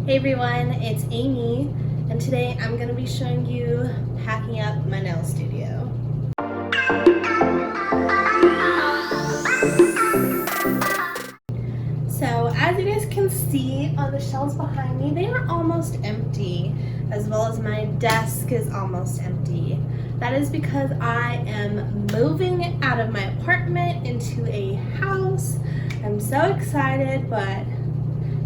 Hey everyone, it's Amy, and today I'm going to be showing you packing up my nail studio. So as you guys can see on the shelves behind me, they are almost empty, as well as my desk is almost empty. That is because I am moving out of my apartment into a house. I'm so excited, but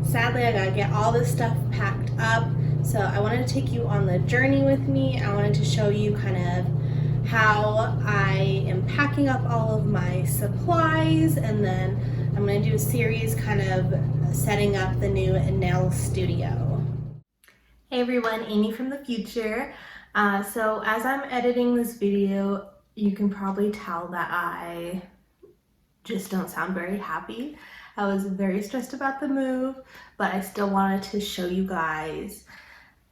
sadly I gotta get all this stuff packed up. So I wanted to take you on the journey with me. I wanted to show you kind of how I am packing up all of my supplies, and then I'm going to do a series kind of setting up the new nail studio. Hey everyone, Amy from the future. So as I'm editing this video, you can probably tell that I just don't sound very happy. I was very stressed about the move, but I still wanted to show you guys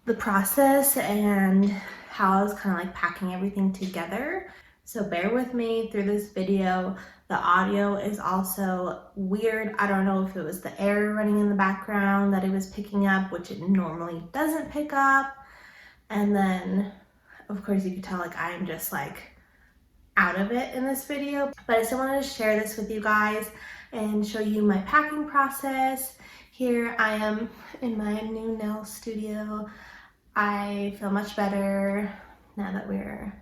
the process and how I was kind of like packing everything together. So bear with me through this video. The audio is also weird. I don't know if it was the air running in the background that it was picking up, which it normally doesn't pick up. And then of course you can tell like I'm just like out of it in this video, but I still wanted to share this with you guys and show you my packing process. Here I am in my new nail studio. I feel much better now that we're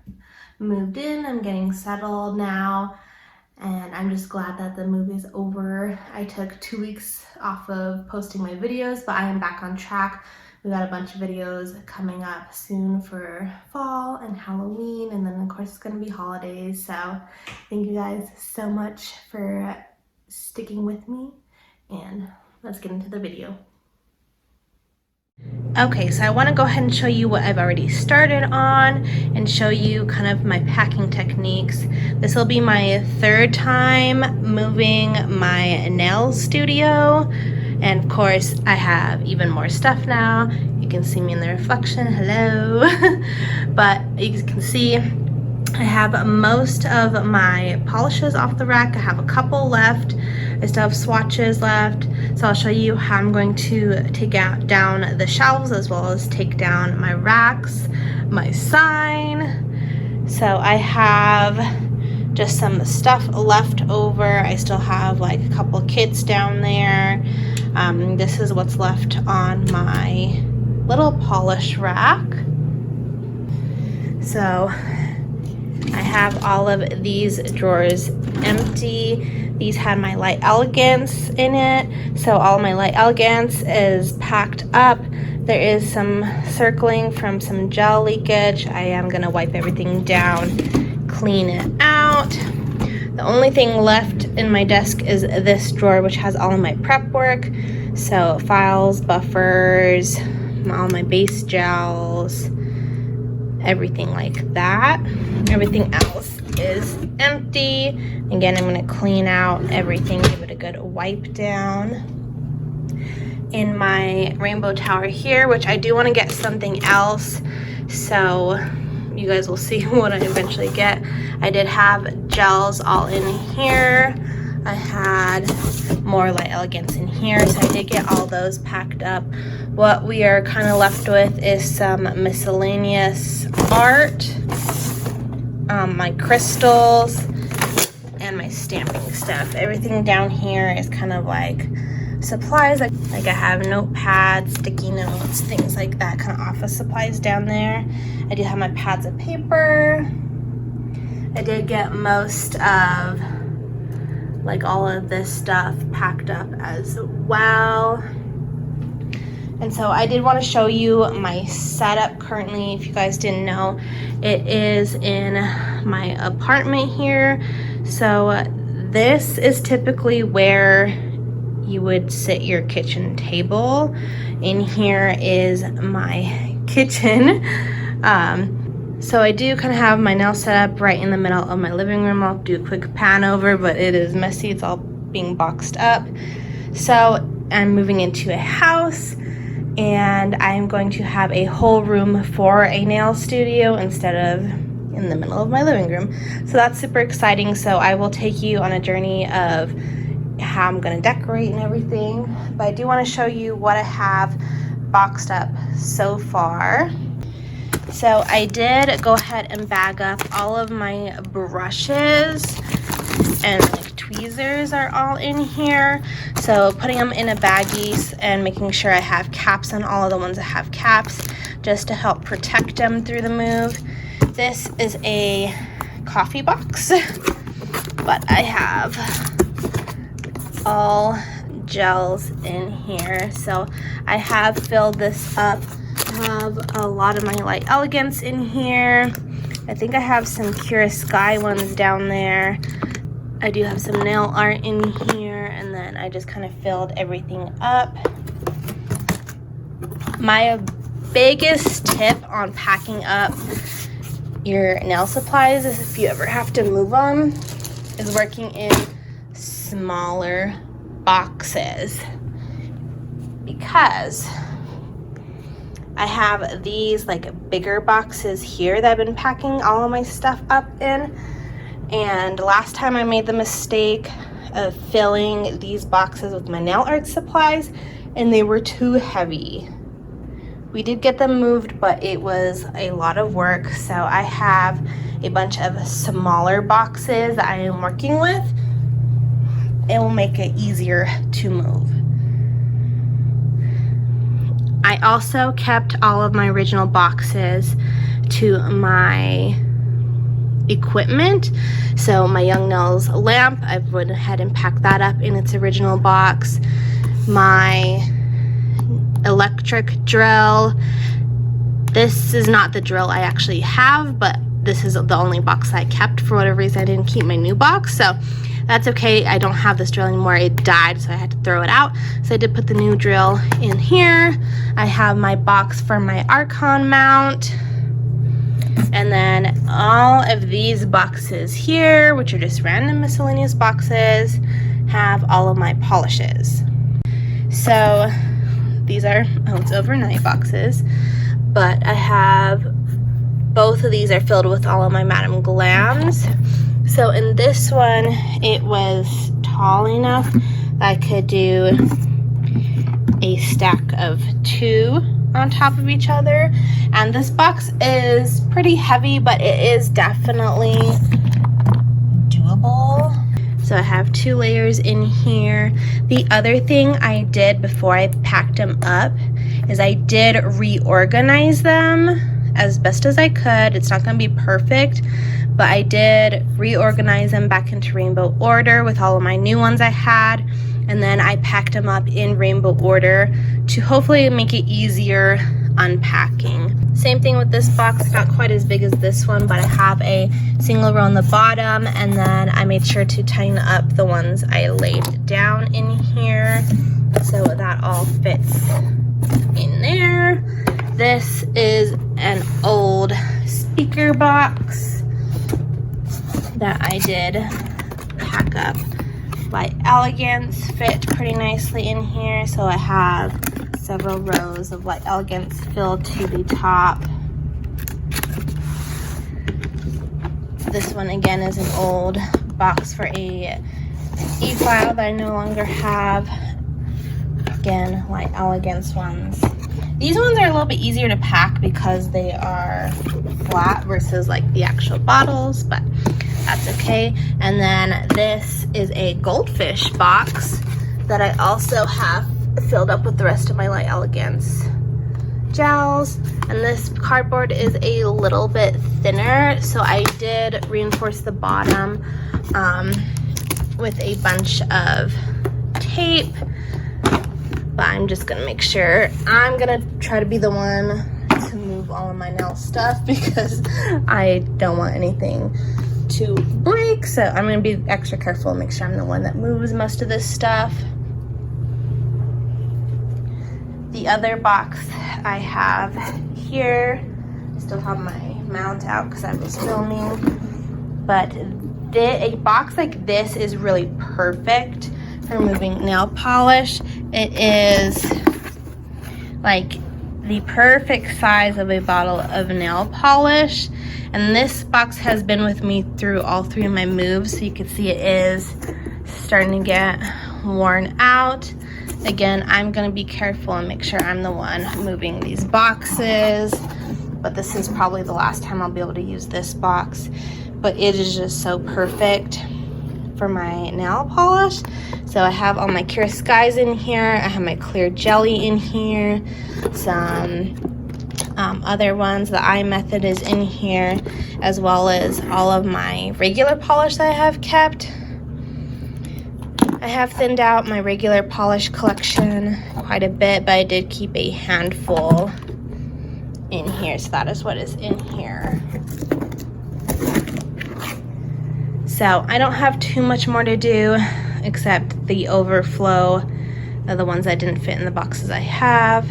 moved in. I'm getting settled now, and I'm just glad that the move is over. I took 2 weeks off of posting my videos, but I am back on track. We got a bunch of videos coming up soon for fall and Halloween, and then of course it's gonna be holidays. So thank you guys so much for sticking with me, and let's get into the video. Okay, so I want to go ahead and show you what I've already started on and show you kind of my packing techniques. This will be my third time moving my nail studio, and of course I have even more stuff now. You can see me in the reflection, hello. But you can see I have most of my polishes off the rack. I have a couple left. I still have swatches left. So I'll show you how I'm going to take down the shelves, as well as take down my racks, my sign. So I have just some stuff left over. I still have like a couple kits down there. This is what's left on my little polish rack. So I have all of these drawers empty. These had my Light Elegance in it, so all my Light Elegance is packed up. There is some circling from some gel leakage. I am gonna wipe everything down, clean it out. The only thing left in my desk is this drawer, which has all of my prep work. So files, buffers, all my base gels, everything like that. Everything else is empty. Again, I'm going to clean out everything, give it a good wipe down. In my rainbow tower here, which I do want to get something else, so you guys will see what I eventually get. I did have gels all in here. I had more Light Elegance in here, so I did get all those packed up. What we are kind of left with is some miscellaneous art, my crystals, and my stamping stuff. Everything down here is kind of like supplies, like I have notepads, sticky notes, things like that, kind of office supplies down there. I do have my pads of paper. I did get most of like all of this stuff packed up as well. And so I did want to show you my setup currently. If you guys didn't know, it is in my apartment here. So this is typically where you would sit your kitchen table. In here is my kitchen. So I do kind of have my nail set up right in the middle of my living room. I'll do a quick pan over, but it is messy. It's all being boxed up. So I'm moving into a house, and I'm going to have a whole room for a nail studio instead of in the middle of my living room. So that's super exciting. So I will take you on a journey of how I'm going to decorate and everything. But I do want to show you what I have boxed up so far. So I did go ahead and bag up all of my brushes, and like tweezers are all in here. So putting them in a baggie and making sure I have caps on all of the ones that have caps, just to help protect them through the move. This is a coffee box, but I have all gels in here. So I have filled this up. I have a lot of my Light Elegance in here. I think I have some Pure Sky ones down there. I do have some nail art in here, and then I just kind of filled everything up. My biggest tip on packing up your nail supplies is, if you ever have to move them, is working in smaller boxes, because I have these like bigger boxes here that I've been packing all of my stuff up in, and last time I made the mistake of filling these boxes with my nail art supplies, and they were too heavy. We did get them moved, but it was a lot of work, so I have a bunch of smaller boxes that I am working with. It will make it easier to move. I also kept all of my original boxes to my equipment. So my Young Nails lamp, I went ahead and packed that up in its original box. My electric drill. This is not the drill I actually have, but this is the only box I kept. For whatever reason, I didn't keep my new box, so that's okay. I don't have this drill anymore. It died, so I had to throw it out. So I did put the new drill in here. I have my box for my Archon mount. And then all of these boxes here, which are just random miscellaneous boxes, have all of my polishes. So these are Oats Overnight boxes, but I have both of these are filled with all of my Madame Glams. So in this one, it was tall enough that I could do a stack of 2 on top of each other. And this box is pretty heavy, but it is definitely doable. So I have 2 layers in here. The other thing I did before I packed them up is I did reorganize them as best as I could. It's not going to be perfect, but I did reorganize them back into rainbow order with all of my new ones I had, and then I packed them up in rainbow order to hopefully make it easier unpacking. Same thing with this box, not quite as big as this one, but I have a single row on the bottom, and then I made sure to tighten up the ones I laid down in here so that all fits in there. This is an old speaker box that I did pack up. Light Elegance fit pretty nicely in here, so I have several rows of Light Elegance filled to the top. This one again is an old box for a e-file that I no longer have. Again, Light Elegance ones. These ones are a little bit easier to pack because they are flat versus like the actual bottles, but that's okay. And then this is a goldfish box that I also have filled up with the rest of my Light Elegance gels. And this cardboard is a little bit thinner, so I did reinforce the bottom with a bunch of tape. But I'm just gonna make sure. I'm gonna try to be the one to move all of my nail stuff because I don't want anything to break. So I'm gonna be extra careful and make sure I'm the one that moves most of this stuff. The other box I have here, I still have my mount out because I was filming, but a box like this is really perfect for moving nail polish. It is like the perfect size of a bottle of nail polish, and this box has been with me through all 3 of my moves, so you can see it is starting to get worn out. Again, I'm gonna be careful and make sure I'm the one moving these boxes, but this is probably the last time I'll be able to use this box, but it is just so perfect for my nail polish. So I have all my Cure Skies in here, I have my clear jelly in here, some other ones, the eye method is in here, as well as all of my regular polish that I have kept. I have thinned out my regular polish collection quite a bit, but I did keep a handful in here, so that is what is in here. So I don't have too much more to do except the overflow of the ones that didn't fit in the boxes I have.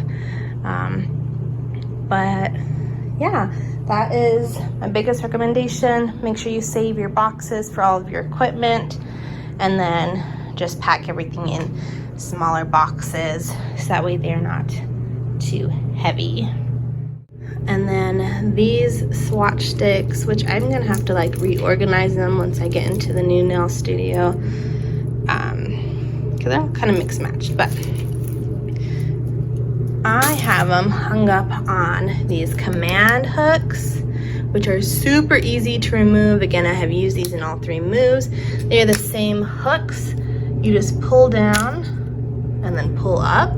But yeah, that is my biggest recommendation. Make sure you save your boxes for all of your equipment, and then just pack everything in smaller boxes so that way they're not too heavy. And then these swatch sticks, which I'm gonna have to like reorganize them once I get into the new nail studio, because they're kind of mixed matched, but I have them hung up on these command hooks, which are super easy to remove. Again, I have used these in all 3 moves. They're the same hooks. You just pull down and then pull up.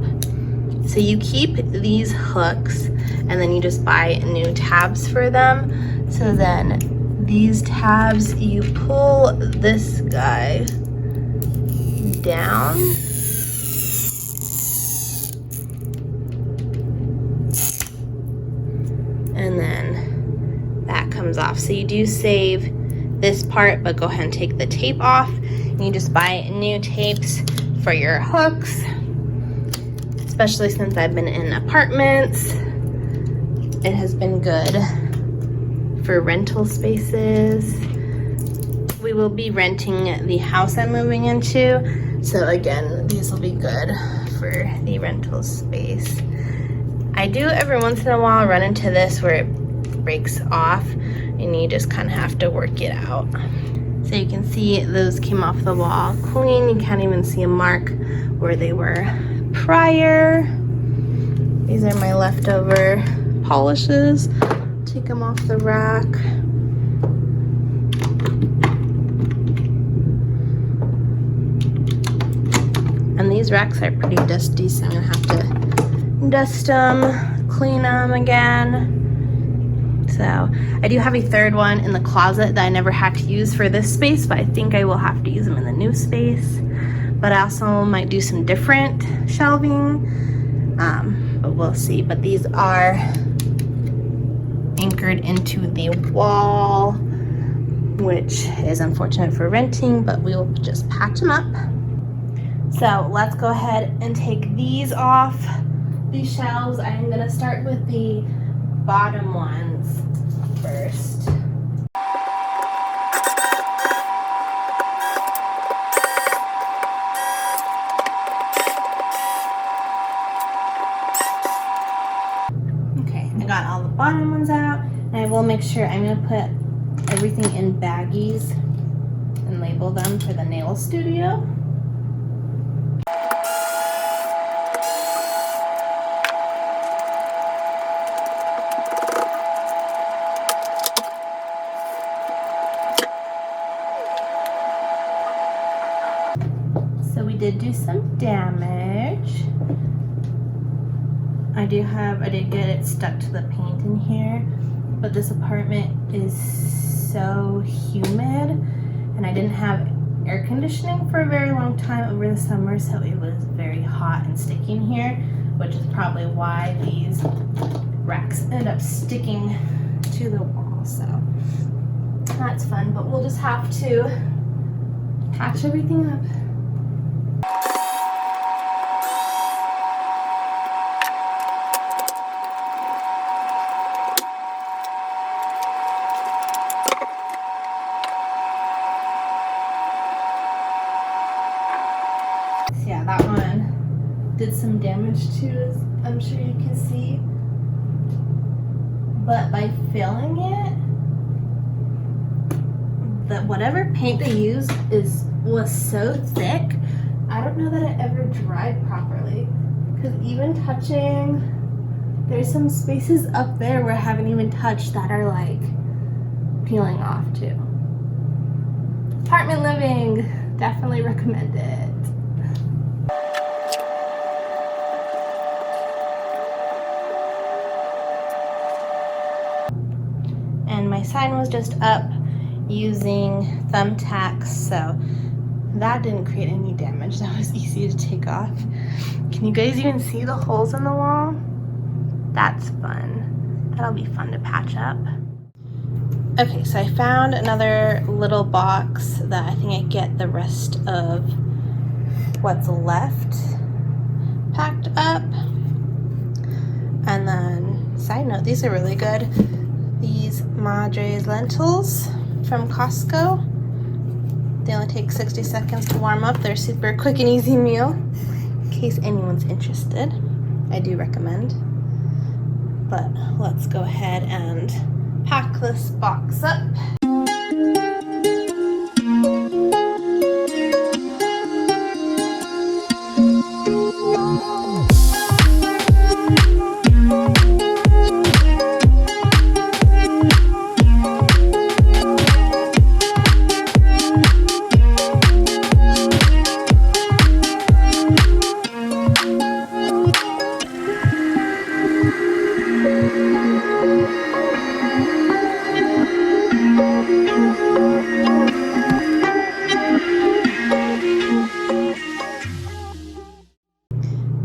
So you keep these hooks and then you just buy new tabs for them. So then these tabs, you pull this guy down. And then that comes off. So you do save this part, but go ahead and take the tape off. And you just buy new tapes for your hooks, especially since I've been in apartments. It has been good for rental spaces. We will be renting the house I'm moving into, so again, these will be good for the rental space. I do every once in a while run into this where it breaks off and you just kind of have to work it out. So you can see those came off the wall clean. You can't even see a mark where they were prior. These are my leftover polishes. Take them off the rack. And these racks are pretty dusty, so I'm gonna have to dust them, clean them again. So I do have a third one in the closet that I never had to use for this space, but I think I will have to use them in the new space. But I also might do some different shelving, but we'll see. But these are anchored into the wall, which is unfortunate for renting, but we will just patch them up. So let's go ahead and take these off these shelves. I'm gonna start with the bottom ones first. Okay, I got all the bottom ones out, and I will make sure I'm gonna put everything in baggies and label them for the nail studio. Did do some damage. I did get it stuck to the paint in here, but this apartment is so humid and I didn't have air conditioning for a very long time over the summer, so it was very hot and sticky in here, which is probably why these racks end up sticking to the wall. So that's fun, but we'll just have to patch everything up. Yeah, that one did some damage too, as I'm sure you can see. But by filling it, whatever paint they used was so thick, I don't know that it ever dried properly. Because even touching, there's some spaces up there where I haven't even touched that are like peeling off too. Apartment living, definitely recommend it. And my sign was just up using thumbtacks, so that didn't create any damage. That was easy to take off. Can you guys even see the holes in the wall? That's fun. That'll be fun to patch up. Okay, so I found another little box that I think I get the rest of what's left packed up. And then, side note, these are really good. These Madre's lentils from Costco. They only take 60 seconds to warm up. They're super quick and easy meal. In case anyone's interested, I do recommend. But let's go ahead and pack this box up.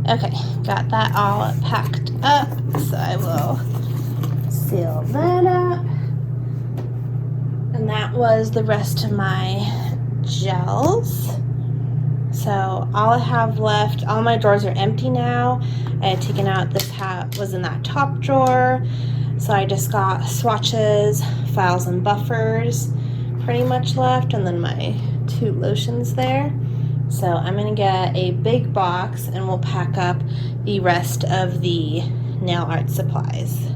Okay, got that all packed up, so I will seal that up. And that was the rest of my gels. So all I have left, all my drawers are empty now. I had taken out this hat was in that top drawer. So I just got swatches, files, and buffers pretty much left, and then my 2 lotions there. So I'm gonna get a big box and we'll pack up the rest of the nail art supplies.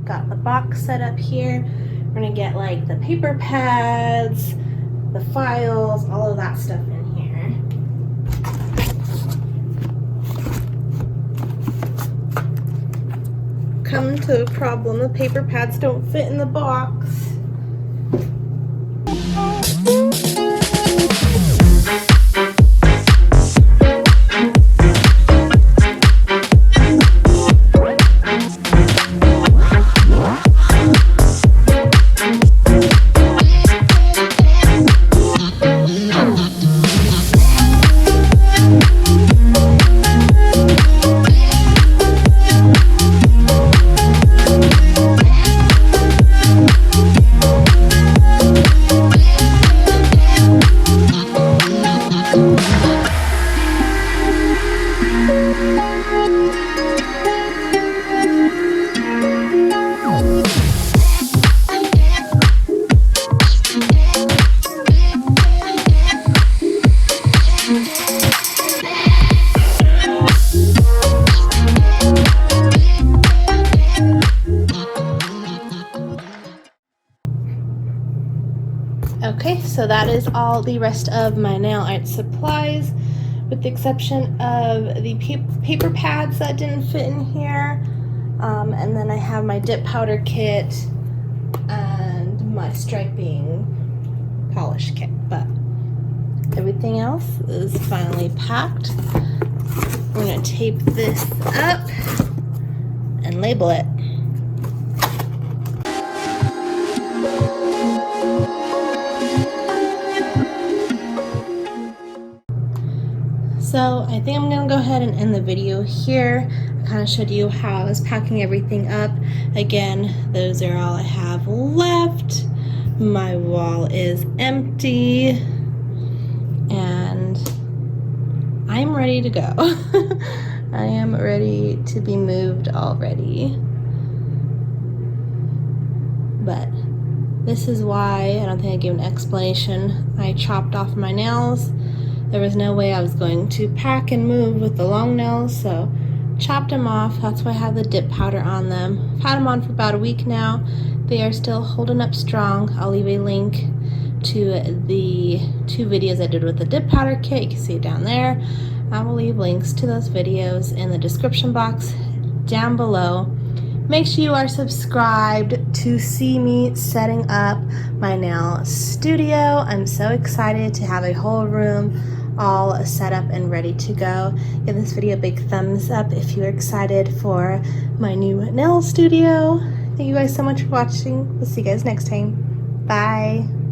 Got the box set up here. We're gonna get like the paper pads, the files, all of that stuff in here. Come to a problem, the paper pads don't fit in the box. Okay, so that is all the rest of my nail art supplies, with the exception of the paper pads that didn't fit in here. And then I have my dip powder kit and my striping polish kit, but everything else is finally packed. We're gonna tape this up and label it. So I think I'm gonna go ahead and end the video here. I kind of showed you how I was packing everything up. Again, those are all I have left. My wall is empty and I'm ready to go. I am ready to be moved already. But this is why, I don't think I gave an explanation, I chopped off my nails. There was no way I was going to pack and move with the long nails, so chopped them off. That's why I have the dip powder on them. I've had them on for about a week now. They are still holding up strong. I'll leave a link to the 2 videos I did with the dip powder kit. You can see it down there. I will leave links to those videos in the description box down below. Make sure you are subscribed to see me setting up my nail studio. I'm so excited to have a whole room all set up and ready to go. Give this video a big thumbs up if you're excited for my new nail studio. Thank you guys so much for watching. We'll see you guys next time. Bye.